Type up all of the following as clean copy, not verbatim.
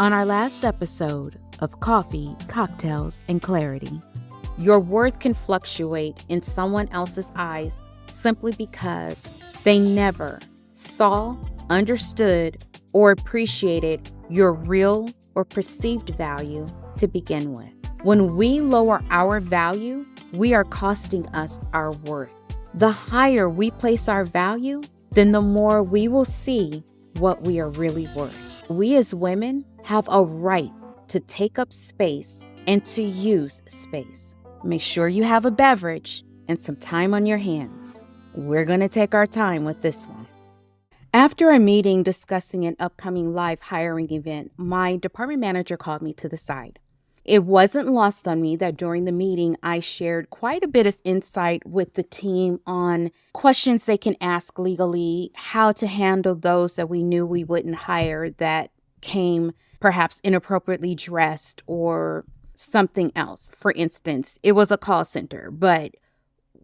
On our last episode of Coffee, Cocktails, and Clarity, your worth can fluctuate in someone else's eyes simply because they never saw, understood, or appreciated your real or perceived value to begin with. When we lower our value, we are costing us our worth. The higher we place our value, then the more we will see what we are really worth. We as women have a right to take up space and to use space. Make sure you have a beverage and some time on your hands. We're going to take our time with this one. After a meeting discussing an upcoming live hiring event, my department manager called me to the side. It wasn't lost on me that during the meeting, I shared quite a bit of insight with the team on questions they can ask legally, how to handle those that we knew we wouldn't hire that came perhaps inappropriately dressed or something else. For instance, it was a call center, but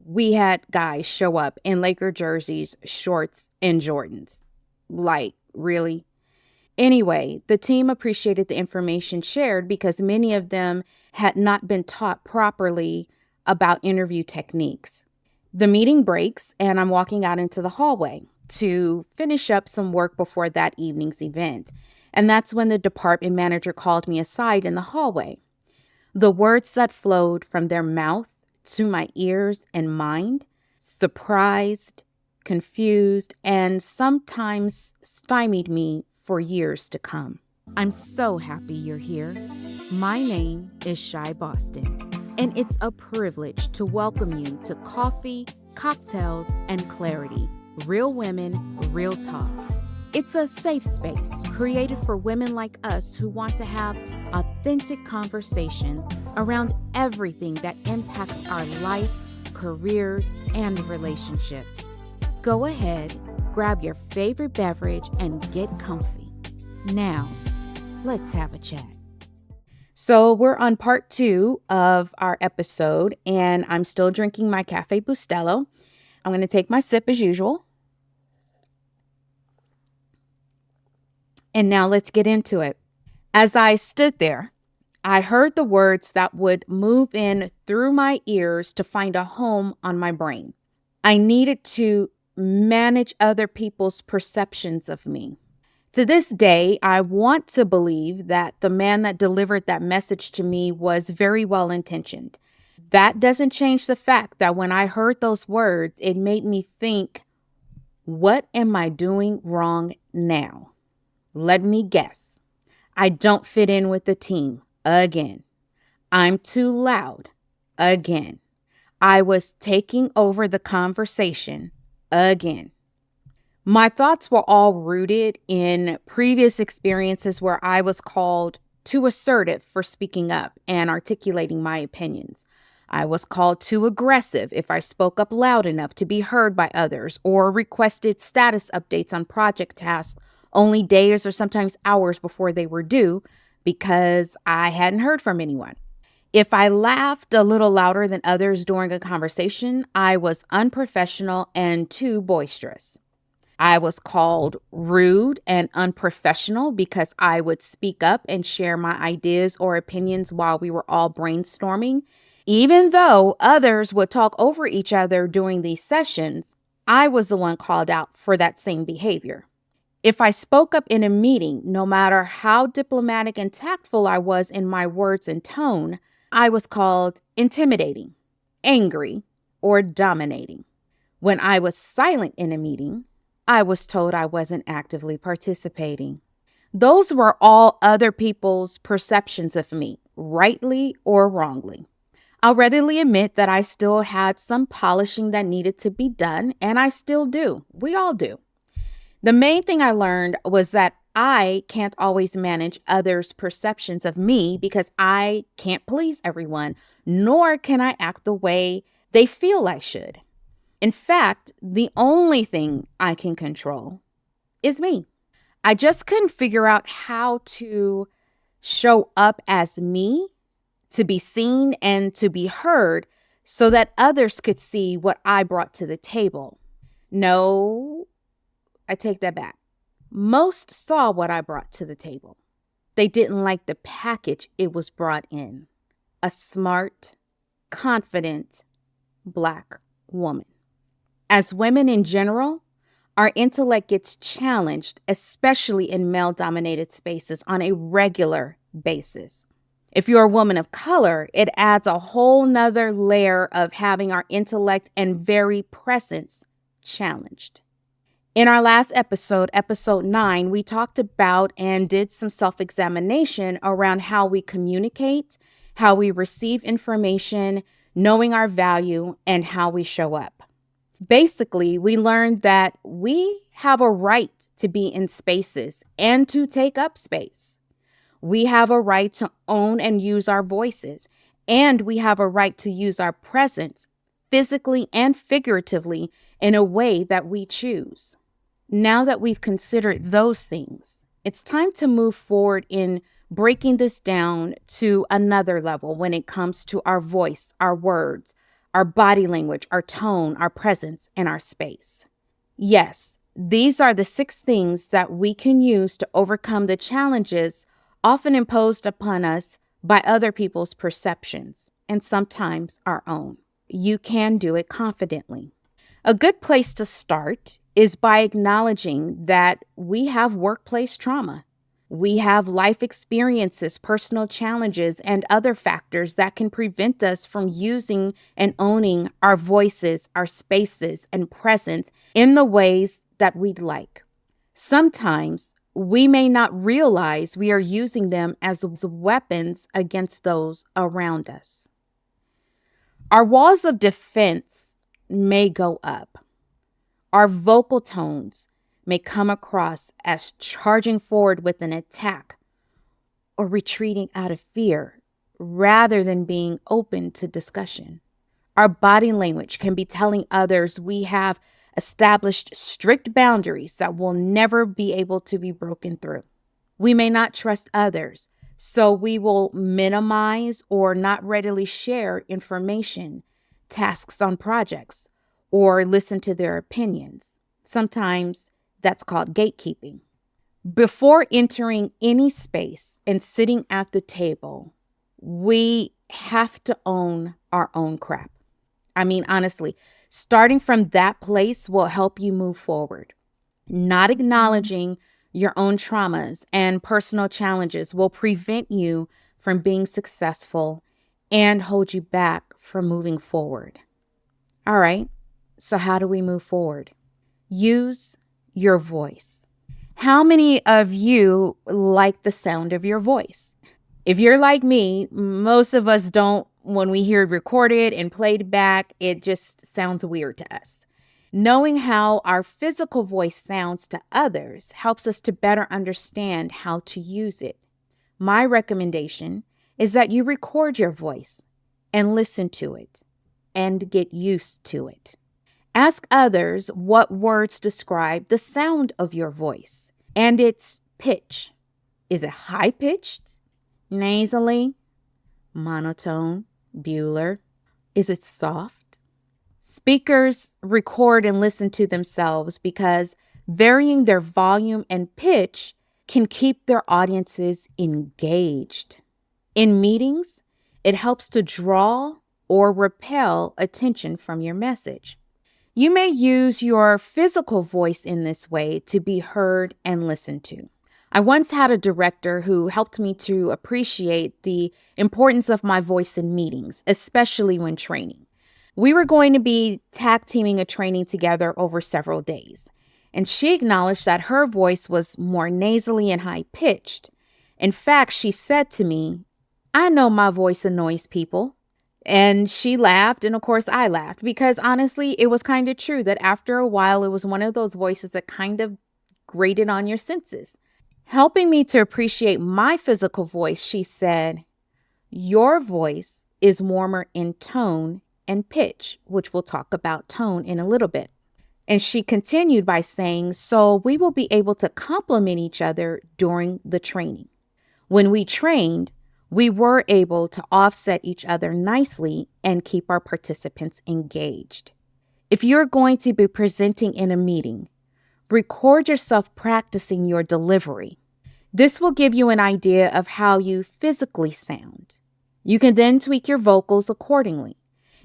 we had guys show up in Laker jerseys, shorts, and Jordans. Like, really? Anyway, the team appreciated the information shared because many of them had not been taught properly about interview techniques. The meeting breaks, and I'm walking out into the hallway to finish up some work before that evening's event. And that's when the department manager called me aside in the hallway. The words that flowed from their mouth to my ears and mind, surprised, confused, and sometimes stymied me for years to come. I'm so happy you're here. My name is Shy Boston, and it's a privilege to welcome you to Coffee, Cocktails, and Clarity. Real women, real talk. It's a safe space created for women like us who want to have authentic conversation around everything that impacts our life, careers, and relationships. Go ahead, grab your favorite beverage, and get comfy. Now, let's have a chat. So we're on part 2 of our episode, and I'm still drinking my Cafe Bustelo. I'm going to take my sip as usual. And now let's get into it. As I stood there, I heard the words that would move in through my ears to find a home on my brain. I needed to manage other people's perceptions of me. To this day, I want to believe that the man that delivered that message to me was very well intentioned. That doesn't change the fact that when I heard those words, it made me think, what am I doing wrong now? Let me guess. I don't fit in with the team again. I'm too loud again. I was taking over the conversation again. My thoughts were all rooted in previous experiences where I was called too assertive for speaking up and articulating my opinions. I was called too aggressive if I spoke up loud enough to be heard by others or requested status updates on project tasks only days or sometimes hours before they were due because I hadn't heard from anyone. If I laughed a little louder than others during a conversation, I was unprofessional and too boisterous. I was called rude and unprofessional because I would speak up and share my ideas or opinions while we were all brainstorming. Even though others would talk over each other during these sessions, I was the one called out for that same behavior. If I spoke up in a meeting, no matter how diplomatic and tactful I was in my words and tone, I was called intimidating, angry, or dominating. When I was silent in a meeting, I was told I wasn't actively participating. Those were all other people's perceptions of me, rightly or wrongly. I'll readily admit that I still had some polishing that needed to be done, and I still do. We all do. The main thing I learned was that I can't always manage others' perceptions of me because I can't please everyone, nor can I act the way they feel I should. In fact, the only thing I can control is me. I just couldn't figure out how to show up as me, to be seen and to be heard so that others could see what I brought to the table. No, I take that back. Most saw what I brought to the table. They didn't like the package it was brought in. A smart, confident Black woman. As women in general, our intellect gets challenged, especially in male dominated spaces, on a regular basis. If you're a woman of color, it adds a whole nother layer of having our intellect and very presence challenged. In our last episode, episode 9, we talked about and did some self examination around how we communicate, how we receive information, knowing our value, and how we show up. Basically, we learned that we have a right to be in spaces and to take up space. We have a right to own and use our voices, and we have a right to use our presence, physically and figuratively, in a way that we choose. Now that we've considered those things, it's time to move forward in breaking this down to another level when it comes to our voice, our words, our body language, our tone, our presence, and our space. Yes, these are the 6 things that we can use to overcome the challenges often imposed upon us by other people's perceptions, and sometimes our own. You can do it confidently. A good place to start is by acknowledging that we have workplace trauma. We have life experiences, personal challenges, and other factors that can prevent us from using and owning our voices, our spaces, and presence in the ways that we'd like. Sometimes we may not realize we are using them as weapons against those around us. Our walls of defense may go up. Our vocal tones may come across as charging forward with an attack or retreating out of fear rather than being open to discussion. Our body language can be telling others we have established strict boundaries that will never be able to be broken through. We may not trust others, so we will minimize or not readily share information, tasks on projects, or listen to their opinions. Sometimes that's called gatekeeping. Before entering any space and sitting at the table, we have to own our own crap. I mean, honestly, starting from that place will help you move forward. Not acknowledging your own traumas and personal challenges will prevent you from being successful and hold you back from moving forward. All right, so how do we move forward? Use your voice. How many of you like the sound of your voice? If you're like me, most of us don't. When we hear it recorded and played back, it just sounds weird to us. Knowing how our physical voice sounds to others helps us to better understand how to use it. My recommendation is that you record your voice and listen to it and get used to it. Ask others what words describe the sound of your voice and its pitch. Is it high-pitched, nasally, monotone, bular? Is it soft? Speakers record and listen to themselves because varying their volume and pitch can keep their audiences engaged. In meetings, it helps to draw or repel attention from your message. You may use your physical voice in this way to be heard and listened to. I once had a director who helped me to appreciate the importance of my voice in meetings, especially when training. We were going to be tag teaming a training together over several days, and she acknowledged that her voice was more nasally and high-pitched. In fact, she said to me, "I know my voice annoys people." And she laughed, and of course I laughed, because honestly, it was kind of true that after a while, it was one of those voices that kind of grated on your senses. Helping me to appreciate my physical voice, she said, "Your voice is warmer in tone and pitch," which we'll talk about tone in a little bit. And she continued by saying, "So we will be able to complement each other during the training." When we trained, we were able to offset each other nicely and keep our participants engaged. If you're going to be presenting in a meeting, record yourself practicing your delivery. This will give you an idea of how you physically sound. You can then tweak your vocals accordingly.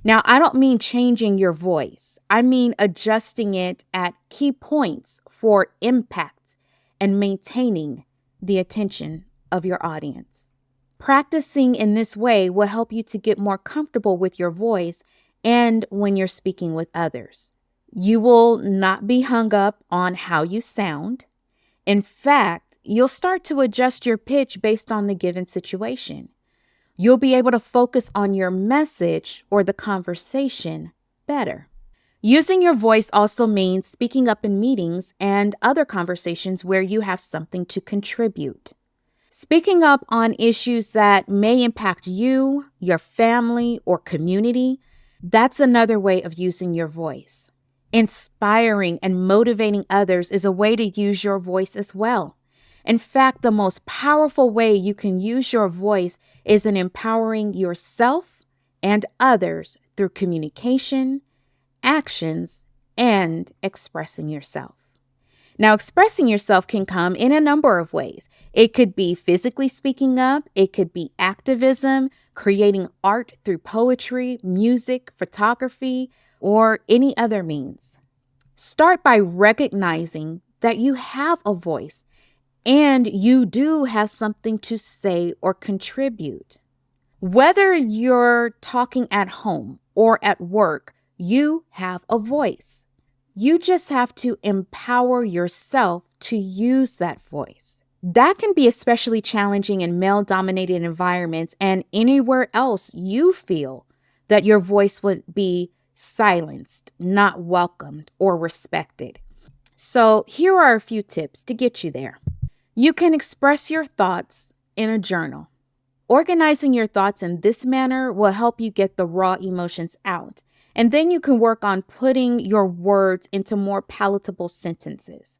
Now, I don't mean changing your voice. I mean adjusting it at key points for impact and maintaining the attention of your audience. Practicing in this way will help you to get more comfortable with your voice and when you're speaking with others. You will not be hung up on how you sound. In fact, you'll start to adjust your pitch based on the given situation. You'll be able to focus on your message or the conversation better. Using your voice also means speaking up in meetings and other conversations where you have something to contribute. Speaking up on issues that may impact you, your family, or community, that's another way of using your voice. Inspiring and motivating others is a way to use your voice as well. In fact, the most powerful way you can use your voice is in empowering yourself and others through communication, actions, and expressing yourself. Now, expressing yourself can come in a number of ways. It could be physically speaking up, it could be activism, creating art through poetry, music, photography, or any other means. Start by recognizing that you have a voice and you do have something to say or contribute. Whether you're talking at home or at work, you have a voice. You just have to empower yourself to use that voice. That can be especially challenging in male-dominated environments and anywhere else you feel that your voice would be silenced, not welcomed, or respected. So here are a few tips to get you there. You can express your thoughts in a journal. Organizing your thoughts in this manner will help you get the raw emotions out. And then you can work on putting your words into more palatable sentences.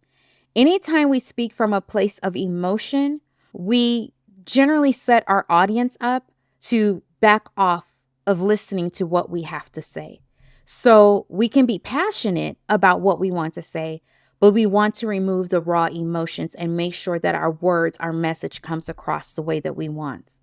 Anytime we speak from a place of emotion, we generally set our audience up to back off of listening to what we have to say. So we can be passionate about what we want to say, but we want to remove the raw emotions and make sure that our words, our message comes across the way that we want.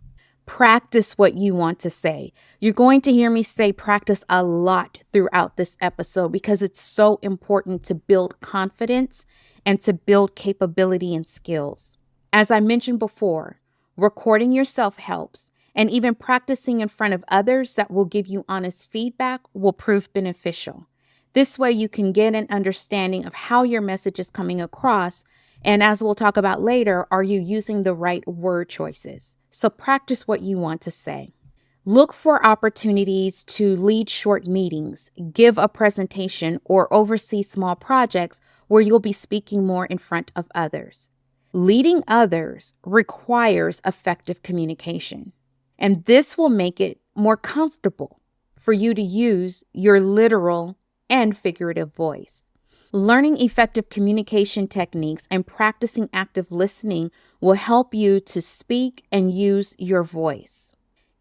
Practice what you want to say. You're going to hear me say practice a lot throughout this episode because it's so important to build confidence and to build capability and skills. As I mentioned before, recording yourself helps, and even practicing in front of others that will give you honest feedback will prove beneficial. This way you can get an understanding of how your message is coming across, and as we'll talk about later, are you using the right word choices? So practice what you want to say. Look for opportunities to lead short meetings, give a presentation, or oversee small projects where you'll be speaking more in front of others. Leading others requires effective communication, and this will make it more comfortable for you to use your literal and figurative voice. Learning effective communication techniques and practicing active listening will help you to speak and use your voice.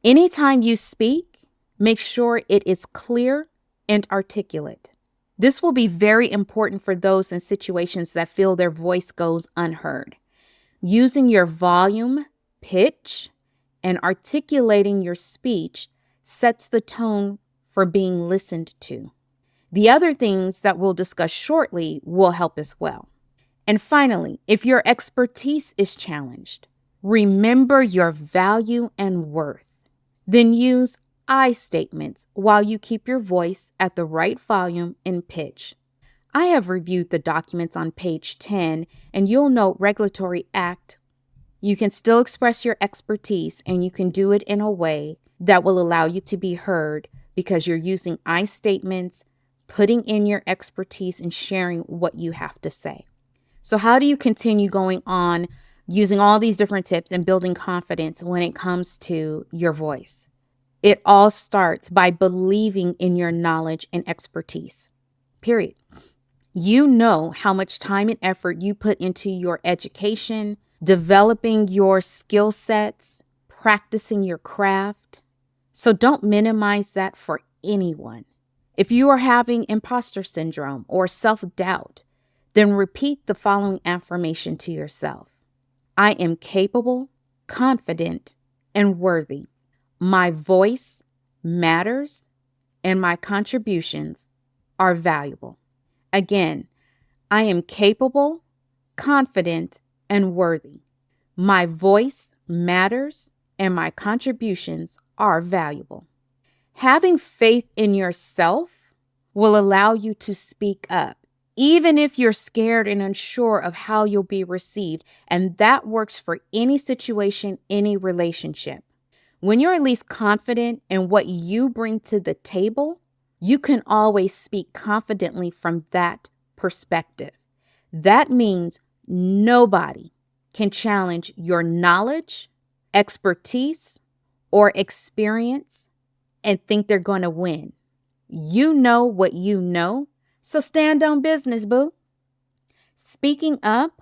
Anytime you speak, make sure it is clear and articulate. This will be very important for those in situations that feel their voice goes unheard. Using your volume, pitch, and articulating your speech sets the tone for being listened to. The other things that we'll discuss shortly will help as well. And finally, if your expertise is challenged, remember your value and worth. Then use I statements while you keep your voice at the right volume and pitch. I have reviewed the documents on page 10, and you'll note Regulatory Act. You can still express your expertise, and you can do it in a way that will allow you to be heard because you're using I statements, putting in your expertise, and sharing what you have to say. So how do you continue going on using all these different tips and building confidence when it comes to your voice? It all starts by believing in your knowledge and expertise, period. You know how much time and effort you put into your education, developing your skill sets, practicing your craft. So don't minimize that for anyone. If you are having imposter syndrome or self-doubt, then repeat the following affirmation to yourself. I am capable, confident, and worthy. My voice matters and my contributions are valuable. Again, I am capable, confident, and worthy. My voice matters and my contributions are valuable. Having faith in yourself will allow you to speak up, even if you're scared and unsure of how you'll be received. And that works for any situation, any relationship. When you're at least confident in what you bring to the table, you can always speak confidently from that perspective. That means nobody can challenge your knowledge, expertise, or experience and think they're going to win. You know what you know, so stand on business, boo. Speaking up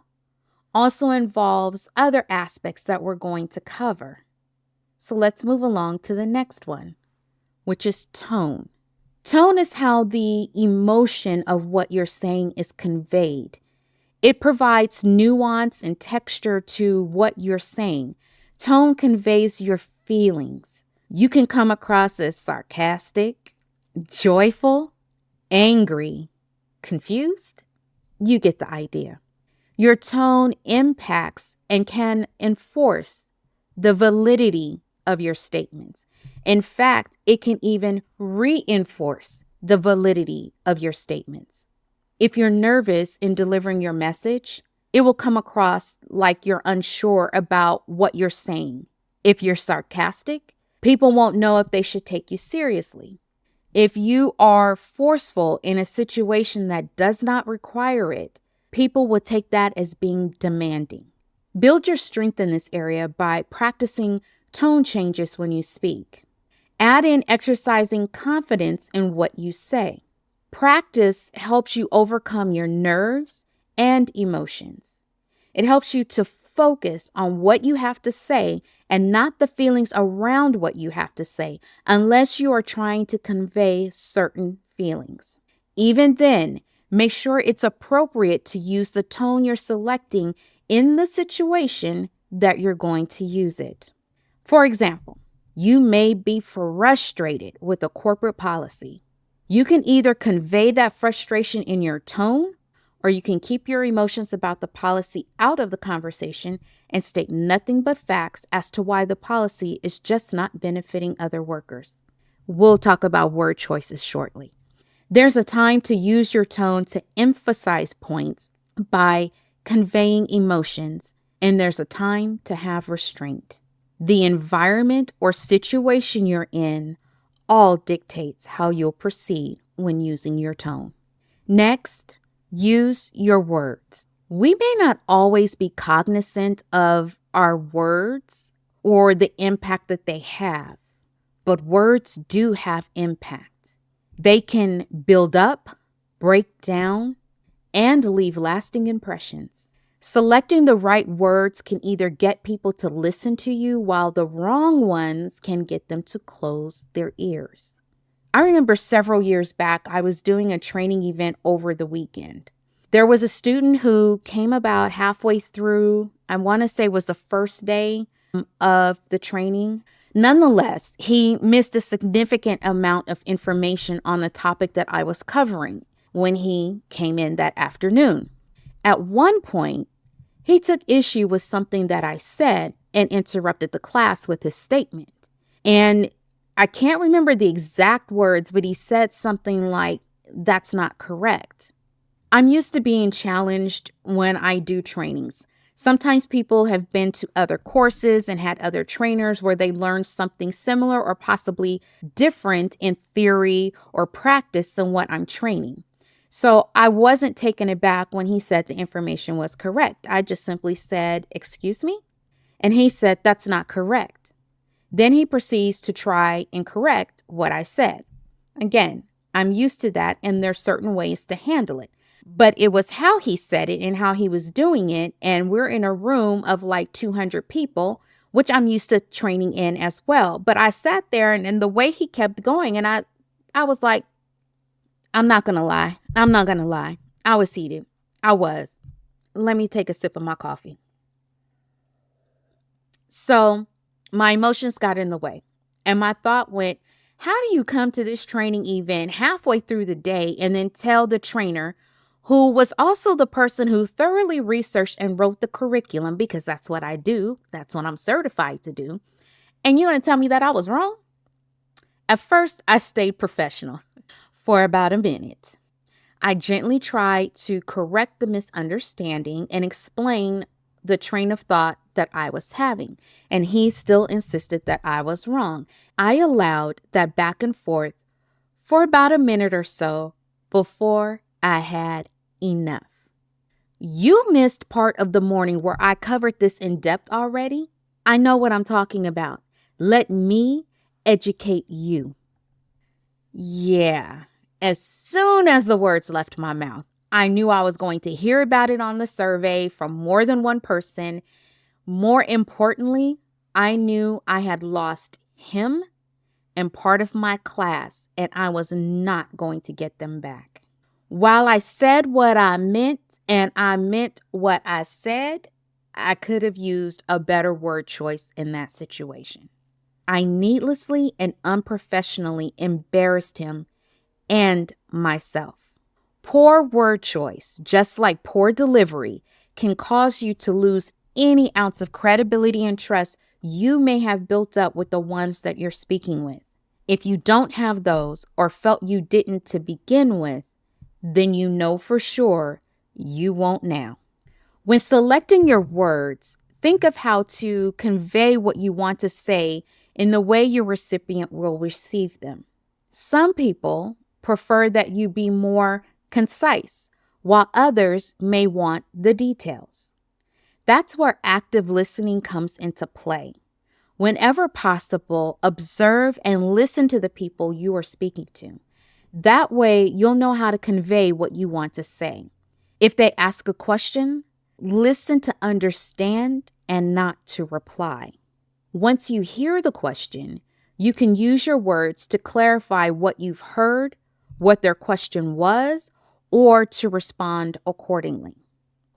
also involves other aspects that we're going to cover. So let's move along to the next one, which is tone. Tone is how the emotion of what you're saying is conveyed. It provides nuance and texture to what you're saying. Tone conveys your feelings. You can come across as sarcastic, joyful, angry, confused. You get the idea. Your tone impacts and can enforce the validity of your statements. In fact, it can even reinforce the validity of your statements. If you're nervous in delivering your message, it will come across like you're unsure about what you're saying. If you're sarcastic, people won't know if they should take you seriously. If you are forceful in a situation that does not require it, people will take that as being demanding. Build your strength in this area by practicing tone changes when you speak. Add in exercising confidence in what you say. Practice helps you overcome your nerves and emotions. It helps you to focus on what you have to say and not the feelings around what you have to say, unless you are trying to convey certain feelings. Even then, make sure it's appropriate to use the tone you're selecting in the situation that you're going to use it. For example, you may be frustrated with a corporate policy. You can either convey that frustration in your tone, or you can keep your emotions about the policy out of the conversation and state nothing but facts as to why the policy is just not benefiting other workers. We'll talk about word choices shortly. There's a time to use your tone to emphasize points by conveying emotions, and there's a time to have restraint. The environment or situation you're in all dictates how you'll proceed when using your tone. Next, use your words. We may not always be cognizant of our words or the impact that they have, but words do have impact. They can build up, break down, and leave lasting impressions. Selecting the right words can either get people to listen to you, while the wrong ones can get them to close their ears. I remember several years back, I was doing a training event over the weekend. There was a student who came about halfway through, I want to say was the first day of the training. Nonetheless, he missed a significant amount of information on the topic that I was covering when he came in that afternoon. At one point, he took issue with something that I said and interrupted the class with his statement. And I can't remember the exact words, but he said something like, "That's not correct." I'm used to being challenged when I do trainings. Sometimes people have been to other courses and had other trainers where they learned something similar or possibly different in theory or practice than what I'm training. So I wasn't taken aback when he said the information was correct. I just simply said, "Excuse me?" And he said, "That's not correct." Then he proceeds to try and correct what I said. Again, I'm used to that, and there's certain ways to handle it. But it was how he said it and how he was doing it. And we're in a room of like 200 people, which I'm used to training in as well. But I sat there and the way he kept going, and I was like, I'm not going to lie. I'm not going to lie. I was heated. I was. Let me take a sip of my coffee. So my emotions got in the way. And my thought went, how do you come to this training event halfway through the day and then tell the trainer, who was also the person who thoroughly researched and wrote the curriculum, because that's what I do, that's what I'm certified to do, and you're going to tell me that I was wrong? At first, I stayed professional for about a minute. I gently tried to correct the misunderstanding and explain the train of thought that I was having, and he still insisted that I was wrong. I allowed that back and forth for about a minute or so before I had enough. You missed part of the morning where I covered this in depth already. I know what I'm talking about. Let me educate you. Yeah. As soon as the words left my mouth, I knew I was going to hear about it on the survey from more than one person. More importantly, I knew I had lost him and part of my class, and I was not going to get them back. While I said what I meant and I meant what I said, I could have used a better word choice in that situation. I needlessly and unprofessionally embarrassed him and myself. Poor word choice, just like poor delivery, can cause you to lose any ounce of credibility and trust you may have built up with the ones that you're speaking with. If you don't have those or felt you didn't to begin with, then you know for sure you won't now. When selecting your words, think of how to convey what you want to say in the way your recipient will receive them. Some people prefer that you be more concise, while others may want the details. That's where active listening comes into play. Whenever possible, observe and listen to the people you are speaking to. That way, you'll know how to convey what you want to say. If they ask a question, listen to understand and not to reply. Once you hear the question, you can use your words to clarify what you've heard, what their question was, or to respond accordingly.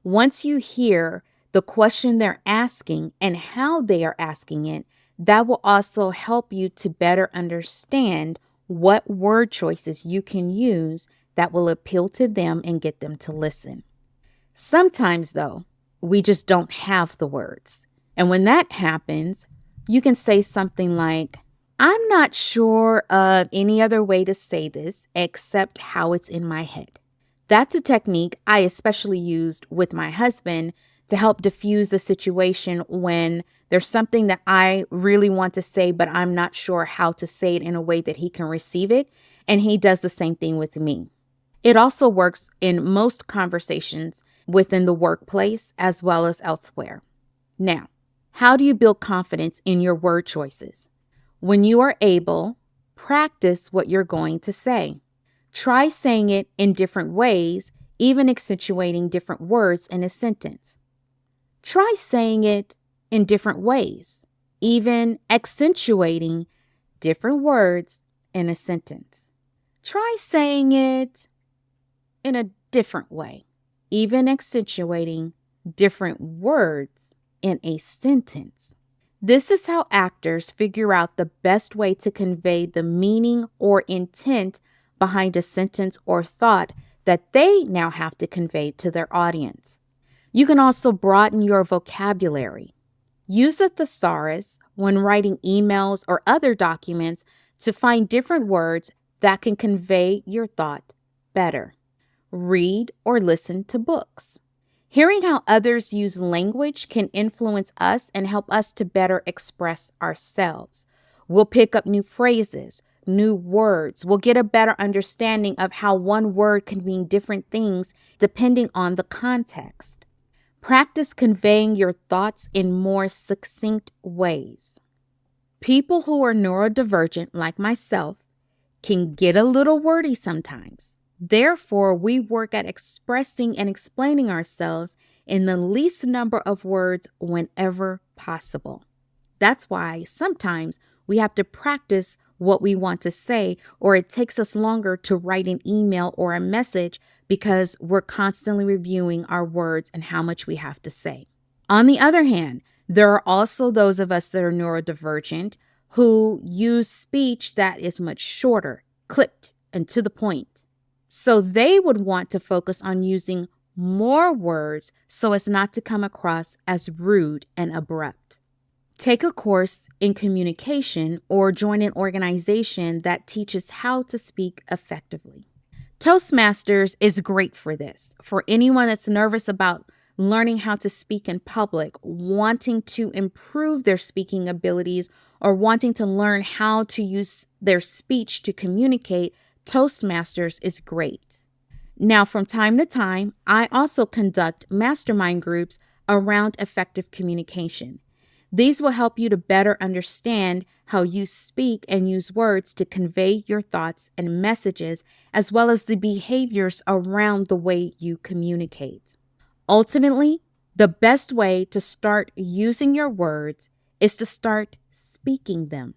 Once you hear the question they're asking and how they are asking it, that will also help you to better understand what word choices you can use that will appeal to them and get them to listen. Sometimes, though, we just don't have the words. And when that happens, you can say something like, I'm not sure of any other way to say this except how it's in my head. That's a technique I especially used with my husband to help diffuse the situation when there's something that I really want to say, but I'm not sure how to say it in a way that he can receive it. And he does the same thing with me. It also works in most conversations within the workplace as well as elsewhere. Now, how do you build confidence in your word choices? When you are able, practice what you're going to say. Try saying it in different ways, even accentuating different words in a sentence. Try saying it in different ways, even accentuating different words in a sentence. Try saying it in a different way, even accentuating different words in a sentence. This is how actors figure out the best way to convey the meaning or intent behind a sentence or thought that they now have to convey to their audience. You can also broaden your vocabulary. Use a thesaurus when writing emails or other documents to find different words that can convey your thought better. Read or listen to books. Hearing how others use language can influence us and help us to better express ourselves. We'll pick up new phrases, new words. We'll get a better understanding of how one word can mean different things depending on the context. Practice conveying your thoughts in more succinct ways. People who are neurodivergent, like myself, can get a little wordy sometimes. Therefore, we work at expressing and explaining ourselves in the least number of words whenever possible. That's why sometimes we have to practice what we want to say, or it takes us longer to write an email or a message because we're constantly reviewing our words and how much we have to say. On the other hand, There are also those of us that are neurodivergent who use speech that is much shorter, clipped, and to the point. So they would want to focus on using more words so as not to come across as rude and abrupt. Take a course in communication or join an organization that teaches how to speak effectively. Toastmasters is great for this. For anyone that's nervous about learning how to speak in public, wanting to improve their speaking abilities, or wanting to learn how to use their speech to communicate, Toastmasters is great. Now, from time to time, I also conduct mastermind groups around effective communication. These will help you to better understand how you speak and use words to convey your thoughts and messages, as well as the behaviors around the way you communicate. Ultimately, the best way to start using your words is to start speaking them.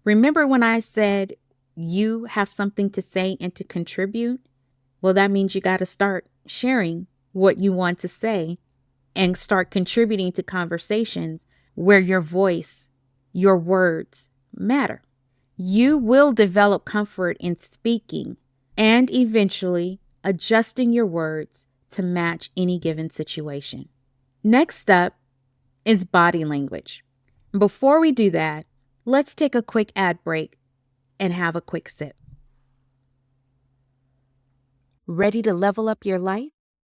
Remember when I said you have something to say and to contribute? Well, that means you got to start sharing what you want to say and start contributing to conversations where your voice, your words matter. You will develop comfort in speaking and eventually adjusting your words to match any given situation. Next up is body language. Before we do that, let's take a quick ad break and have a quick sip. Ready to level up your life?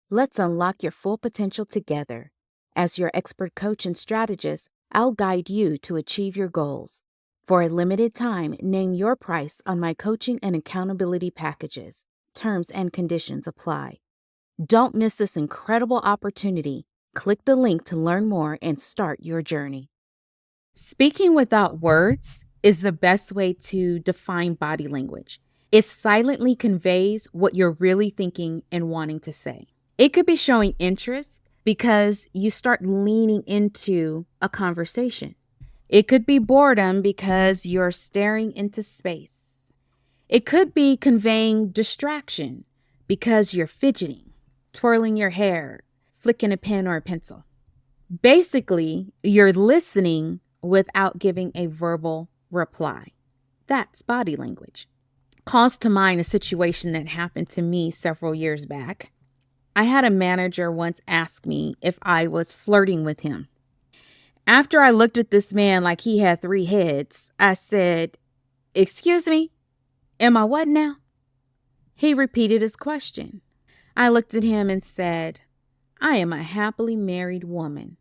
Let's unlock your full potential together. As your expert coach and strategist, I'll guide you to achieve your goals. For a limited time, name your price on my coaching and accountability packages. Terms and conditions apply. Don't miss this incredible opportunity. Click the link to learn more and start your journey. Speaking without words is the best way to define body language. It silently conveys what you're really thinking and wanting to say. It could be showing interest because you start leaning into a conversation. It could be boredom because you're staring into space. It could be conveying distraction because you're fidgeting, twirling your hair, flicking a pen or a pencil. Basically, you're listening without giving a verbal reply. That's body language. Calls to mind a situation that happened to me several years back. I had a manager once ask me if I was flirting with him. After I looked at this man like he had 3 heads, I said, "Excuse me, am I what now?" He repeated his question. I looked at him and said, "I am a happily married woman.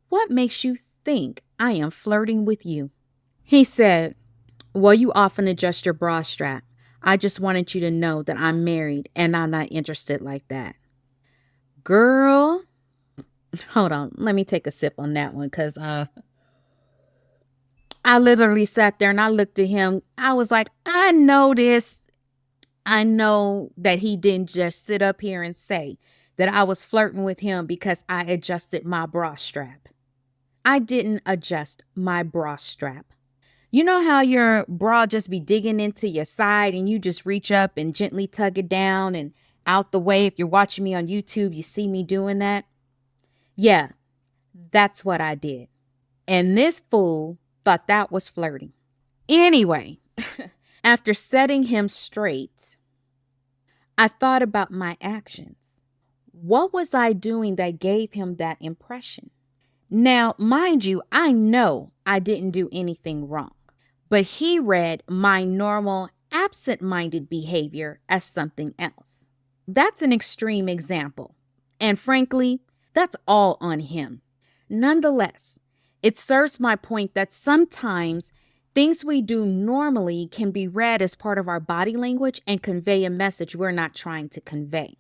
What makes you think I am flirting with you?" He said, "Well, you often adjust your bra strap. I just wanted you to know that I'm married and I'm not interested like that." Girl, hold on. Let me take a sip on that one because I literally sat there and I looked at him. I was like, I know this. I know that he didn't just sit up here and say that I was flirting with him because I adjusted my bra strap. I didn't adjust my bra strap. You know how your bra just be digging into your side and you just reach up and gently tug it down and out the way? If you're watching me on YouTube, you see me doing that. Yeah, that's what I did. And this fool thought that was flirting. Anyway, after setting him straight, I thought about my actions. What was I doing that gave him that impression? Now, mind you, I know I didn't do anything wrong, but he read my normal absent-minded behavior as something else. That's an extreme example, and frankly, that's all on him. Nonetheless, it serves my point that sometimes things we do normally can be read as part of our body language and convey a message we're not trying to convey.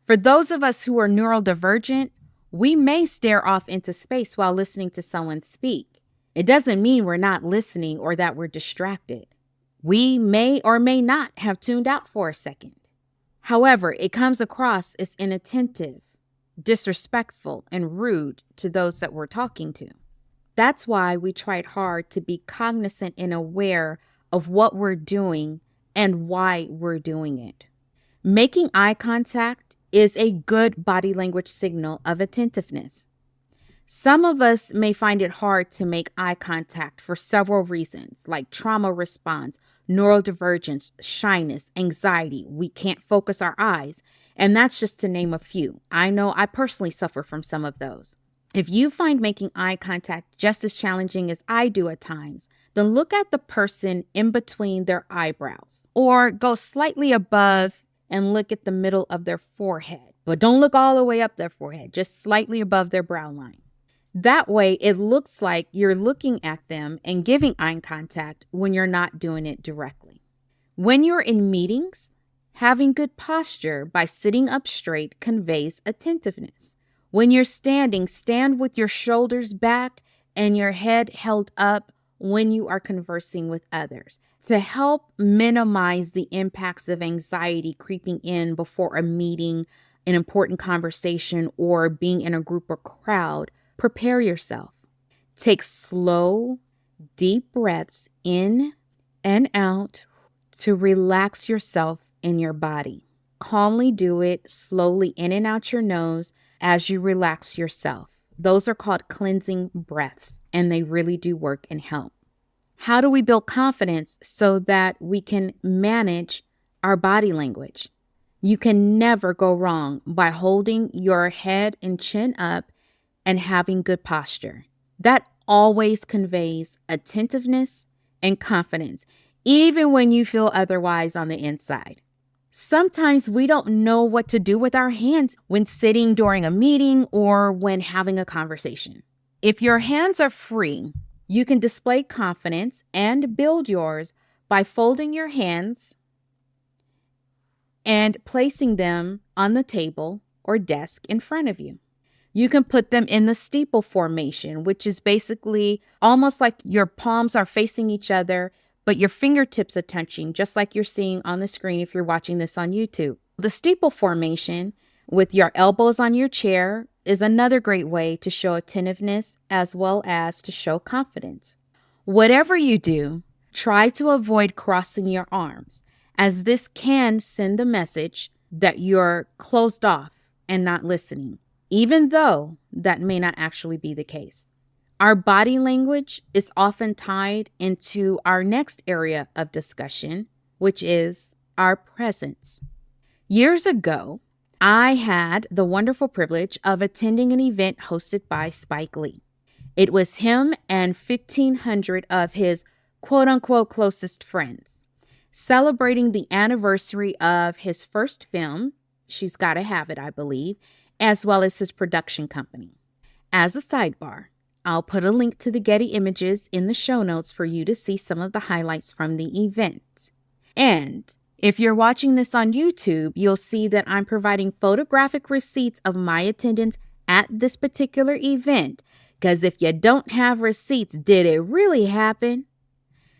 For those of us who are neurodivergent, we may stare off into space while listening to someone speak. It doesn't mean we're not listening or that we're distracted. We may or may not have tuned out for a second. However, it comes across as inattentive, disrespectful, and rude to those that we're talking to. That's why we tried hard to be cognizant and aware of what we're doing and why we're doing it. Making eye contact is a good body language signal of attentiveness. Some of us may find it hard to make eye contact for several reasons, like trauma response, neurodivergence, shyness, anxiety. We can't focus our eyes. And that's just to name a few. I know I personally suffer from some of those. If you find making eye contact just as challenging as I do at times, then look at the person in between their eyebrows or go slightly above and look at the middle of their forehead. But don't look all the way up their forehead, just slightly above their brow line. That way, it looks like you're looking at them and giving eye contact when you're not doing it directly. When you're in meetings, having good posture by sitting up straight conveys attentiveness. When you're standing, stand with your shoulders back and your head held up when you are conversing with others to help minimize the impacts of anxiety creeping in before a meeting, an important conversation, or being in a group or crowd. Prepare yourself. Take slow, deep breaths in and out to relax yourself in your body. Calmly do it slowly in and out your nose as you relax yourself. Those are called cleansing breaths, and they really do work and help. How do we build confidence so that we can manage our body language? You can never go wrong by holding your head and chin up and having good posture. That always conveys attentiveness and confidence, even when you feel otherwise on the inside. Sometimes we don't know what to do with our hands when sitting during a meeting or when having a conversation. If your hands are free, you can display confidence and build yours by folding your hands and placing them on the table or desk in front of you. You can put them in the steeple formation, which is basically almost like your palms are facing each other, but your fingertips are touching, just like you're seeing on the screen if you're watching this on YouTube. The steeple formation with your elbows on your chair is another great way to show attentiveness as well as to show confidence. Whatever you do, try to avoid crossing your arms, as this can send the message that you're closed off and not listening, even though that may not actually be the case. Our body language is often tied into our next area of discussion, which is our presence. Years ago, I had the wonderful privilege of attending an event hosted by Spike Lee. It was him and 1,500 of his quote-unquote closest friends, celebrating the anniversary of his first film, She's Gotta Have It, I believe, as well as his production company. As a sidebar, I'll put a link to the Getty images in the show notes for you to see some of the highlights from the event. And if you're watching this on YouTube, you'll see that I'm providing photographic receipts of my attendance at this particular event. Because if you don't have receipts, did it really happen?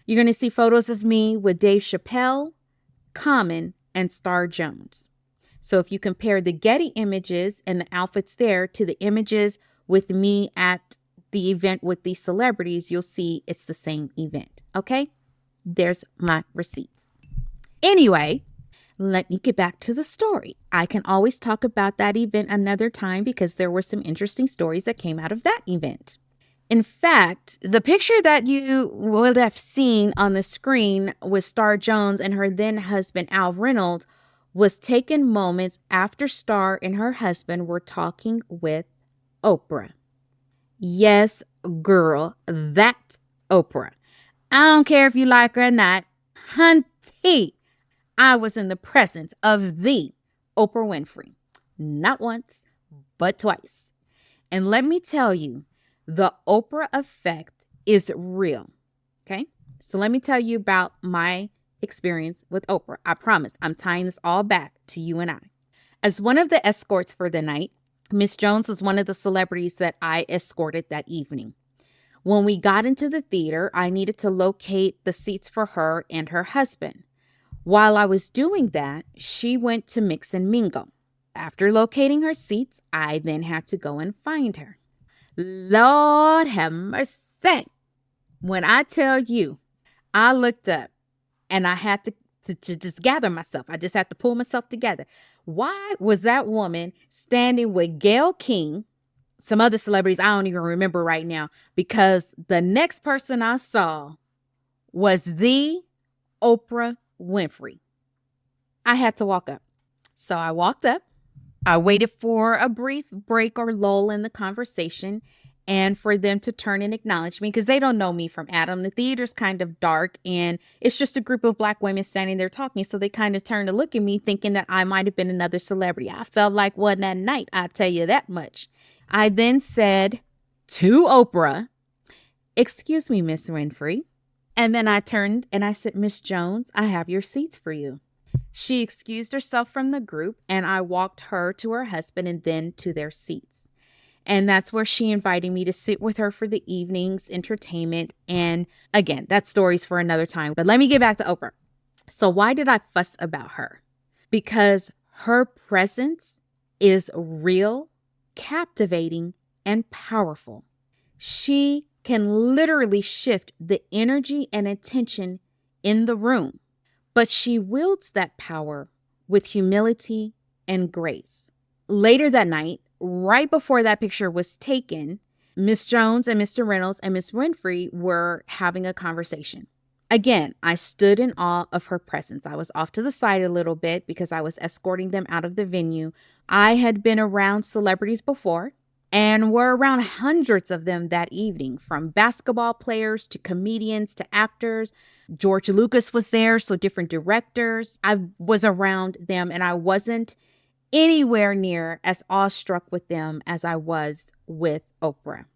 You're going to see photos of me with Dave Chappelle, Common, and Star Jones. So if you compare the Getty images and the outfits there to the images with me at the event with these celebrities, you'll see it's the same event. Okay? There's my receipts. Anyway, let me get back to the story. I can always talk about that event another time because there were some interesting stories that came out of that event. In fact, the picture that you would have seen on the screen with Star Jones and her then husband, Al Reynolds, was taken moments after Star and her husband were talking with Oprah. Yes, girl, that Oprah. I don't care if you like her or not. Hunty, I was in the presence of the Oprah Winfrey. Not once, but twice. And let me tell you, the Oprah effect is real. Okay? So let me tell you about my experience with Oprah. I promise I'm tying this all back to you and I. As one of the escorts for the night, Miss Jones was one of the celebrities that I escorted that evening. When we got into the theater, I needed to locate the seats for her and her husband. While I was doing that, she went to mix and mingle. After locating her seats, I then had to go and find her. Lord have mercy. When I tell you, I looked up and I had to just gather myself. I just had to pull myself together. Why was that woman standing with Gayle King some other celebrities I don't even remember right now, because the next person I saw was the Oprah Winfrey. I had to walk up. So I walked up. I waited for a brief break or lull in the conversation and for them to turn and acknowledge me because they don't know me from Adam. The theater's kind of dark and it's just a group of Black women standing there talking. So they kind of turned to look at me thinking that I might have been another celebrity. I felt like one that night, I tell you that much. I then said to Oprah, "Excuse me, Miss Winfrey." And then I turned and I said, "Miss Jones, I have your seats for you." She excused herself from the group and I walked her to her husband and then to their seats. And that's where she invited me to sit with her for the evening's entertainment. And again, that story's for another time. But let me get back to Oprah. So why did I fuss about her? Because her presence is real, captivating, and powerful. She can literally shift the energy and attention in the room, but she wields that power with humility and grace. Later that night, right before that picture was taken, Miss Jones and Mr. Reynolds and Miss Winfrey were having a conversation. Again, I stood in awe of her presence. I was off to the side a little bit because I was escorting them out of the venue. I had been around celebrities before and were around hundreds of them that evening, from basketball players to comedians to actors. George Lucas was there, so different directors. I was around them and I wasn't anywhere near as awestruck with them as I was with Oprah.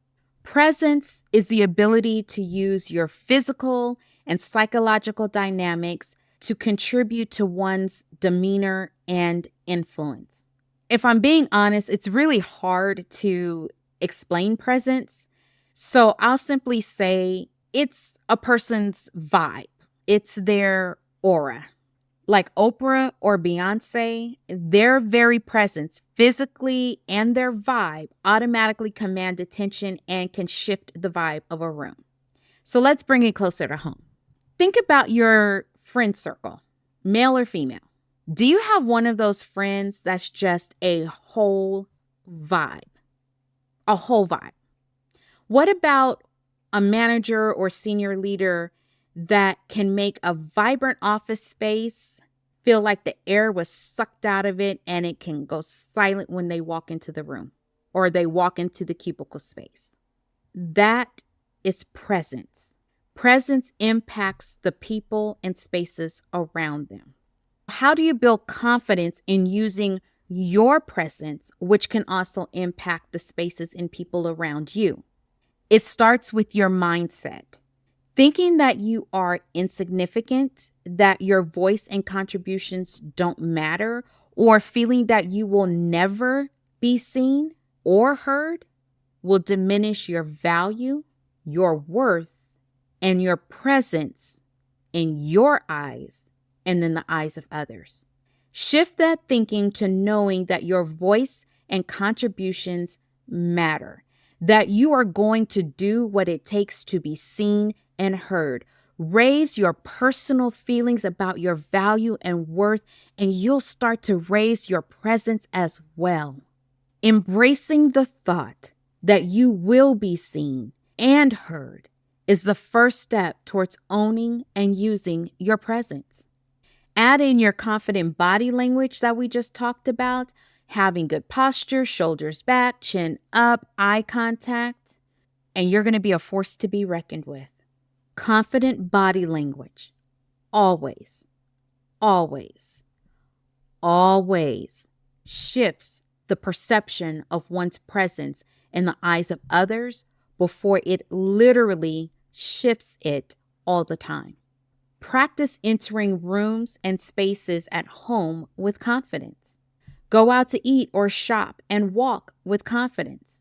Presence is the ability to use your physical and psychological dynamics to contribute to one's demeanor and influence. If I'm being honest, it's really hard to explain presence. So I'll simply say it's a person's vibe. It's their aura. Like Oprah or Beyonce, their very presence physically and their vibe automatically command attention and can shift the vibe of a room. So let's bring it closer to home. Think about your friend circle, male or female. Do you have one of those friends that's just a whole vibe? A whole vibe. What about a manager or senior leader that can make a vibrant office space feel like the air was sucked out of it and it can go silent when they walk into the room or they walk into the cubicle space? That is presence. Presence impacts the people and spaces around them. How do you build confidence in using your presence, which can also impact the spaces and people around you? It starts with your mindset. Thinking that you are insignificant, that your voice and contributions don't matter, or feeling that you will never be seen or heard will diminish your value, your worth, and your presence in your eyes and in the eyes of others. Shift that thinking to knowing that your voice and contributions matter, that you are going to do what it takes to be seen and heard. Raise your personal feelings about your value and worth, and you'll start to raise your presence as well. Embracing the thought that you will be seen and heard is the first step towards owning and using your presence. Add in your confident body language that we just talked about, having good posture, shoulders back, chin up, eye contact, and you're going to be a force to be reckoned with. Confident body language always, always, always shifts the perception of one's presence in the eyes of others before it literally shifts it all the time. Practice entering rooms and spaces at home with confidence. Go out to eat or shop and walk with confidence.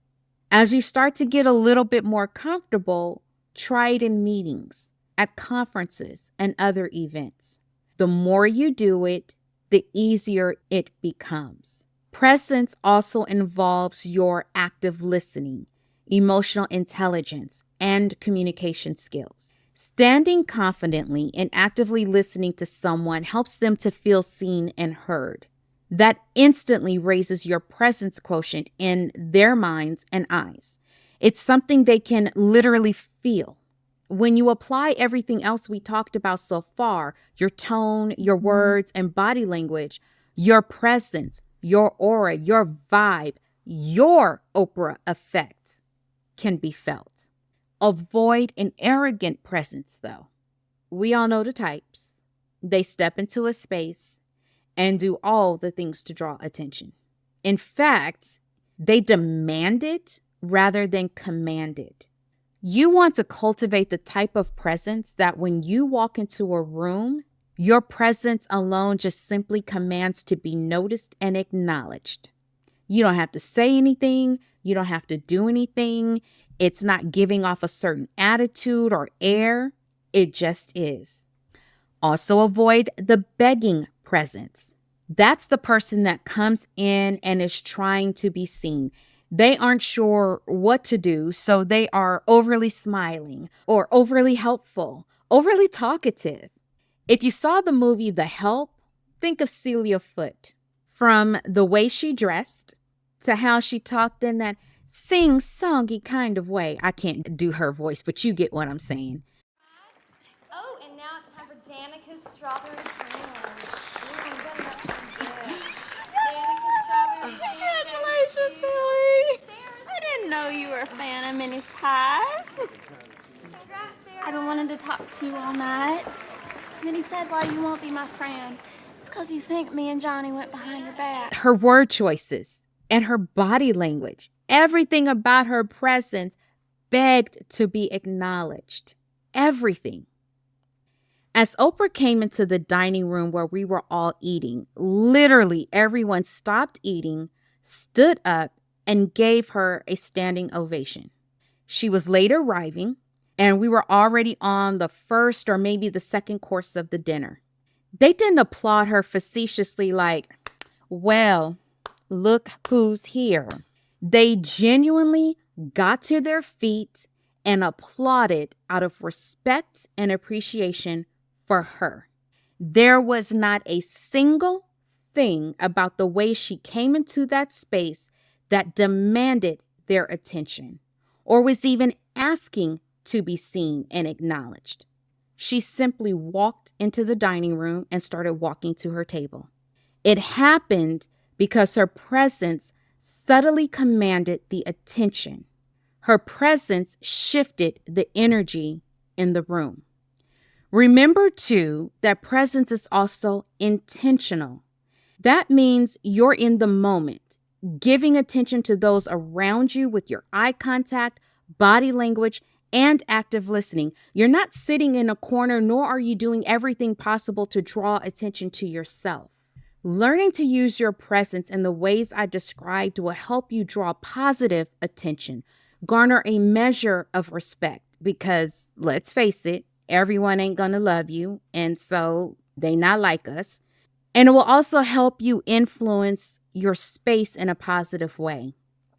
As you start to get a little bit more comfortable, try it in meetings, at conferences, and other events. The more you do it, the easier it becomes. Presence also involves your active listening, emotional intelligence, and communication skills. Standing confidently and actively listening to someone helps them to feel seen and heard. That instantly raises your presence quotient in their minds and eyes. It's something they can literally feel. When you apply everything else we talked about so far, your tone, your words, and body language, your presence, your aura, your vibe, your Oprah effect can be felt. Avoid an arrogant presence, though. We all know the types. They step into a space and do all the things to draw attention. In fact, they demand it rather than command it. You want to cultivate the type of presence that when you walk into a room, your presence alone just simply commands to be noticed and acknowledged. You don't have to say anything. You don't have to do anything. It's not giving off a certain attitude or air. It just is. Also avoid the begging presence. That's the person that comes in and is trying to be seen. They aren't sure what to do, so they are overly smiling or overly helpful, overly talkative. If you saw the movie The Help, think of Celia Foote. From the way she dressed to how she talked in that sing-songy kind of way. I can't do her voice, but you get what I'm saying. Oh, and now it's time for Danica's strawberry jam. Danica's strawberry jam. Congratulations, Haley. I didn't know you were a fan of Minnie's pies. Congrats, Sarah. I've been wanting to talk to you all night. Minnie said why you won't be my friend. It's because you think me and Johnny went behind your back. Her word choices and her body language, everything about her presence begged to be acknowledged. Everything. As Oprah came into the dining room where we were all eating, literally everyone stopped eating, stood up, and gave her a standing ovation. She was late arriving, and we were already on the first or maybe the second course of the dinner. They didn't applaud her facetiously like, well, look who's here. They genuinely got to their feet and applauded out of respect and appreciation for her. There was not a single thing about the way she came into that space that demanded their attention or was even asking to be seen and acknowledged. She simply walked into the dining room and started walking to her table. It happened because her presence subtly commanded the attention. Her presence shifted the energy in the room. Remember, too, that presence is also intentional. That means you're in the moment, giving attention to those around you with your eye contact, body language, and active listening. You're not sitting in a corner, nor are you doing everything possible to draw attention to yourself. Learning to use your presence in the ways I described will help you draw positive attention, garner a measure of respect, because let's face it, everyone ain't gonna love you, and so they not like us. And it will also help you influence your space in a positive way.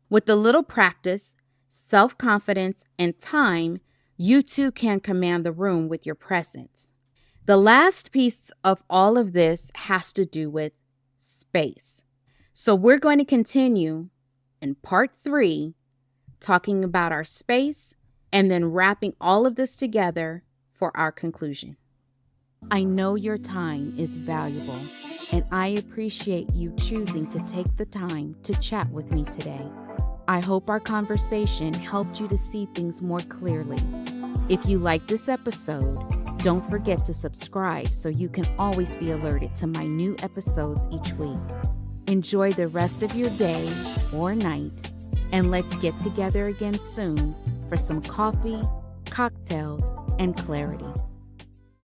With a little practice, self-confidence, and time, you too can command the room with your presence. The last piece of all of this has to do with space. So we're going to continue in part 3, talking about our space, and then wrapping all of this together for our conclusion. I know your time is valuable, and I appreciate you choosing to take the time to chat with me today. I hope our conversation helped you to see things more clearly. If you like this episode, don't forget to subscribe so you can always be alerted to my new episodes each week. Enjoy the rest of your day or night, and let's get together again soon for some coffee, cocktails, and clarity.